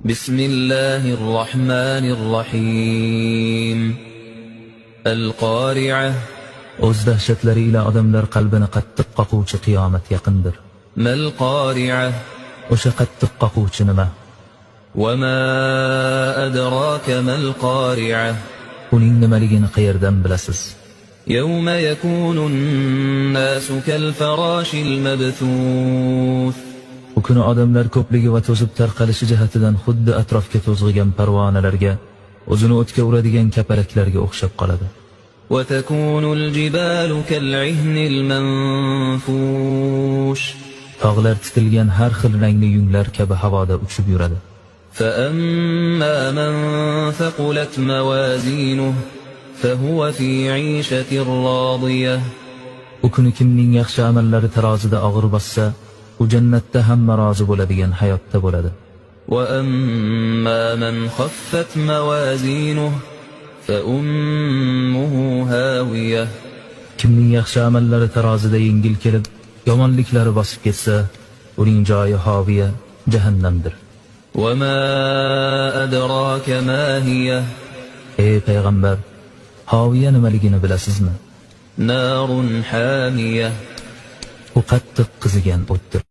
بسم الله الرحمن الرحيم القارعة O'z dahshatlari ila odamlar qalbini qattiq qoquvchi qiyomat yaqindir. ما القارعة O'sha qattiq qoquvchi nima? وما أدراك ما القارعة Uning nimaligini qayerdan bilasiz? يوم يكون الناس كالفراش المبثوث U kuni odamlar ko'pligi va to'zib tarqalishi jihatidan xuddi atrofga to'zg'igan parvonalarga, o'zini o'tga uradigan kapalaklarga o'xshab qoladi. وتكون الجبال كالعهن المنفوش Tog'lar titilgan har xil rangli yunglar kabi havoda uchib yuradi. فأما من ثقلت موازينه فهو في عيشة راضية U kuni kimning yaxshi amallari tarozida og'ir bossa, u jannatda hamma rozi bo'ladigan hayotda bo'ladi. وأما من خفت موازينه فأمه هاوية Kimning yaxshi amallari tarozida yengil kelib, yomonliklari bosib ketsa, uning joyi hoviya, jahannamdir. وما أدراك ما هي Ey payg'ambar, hoviya nimaligini bilasizmi? نار حامية U qattiq qizigan o'tdir.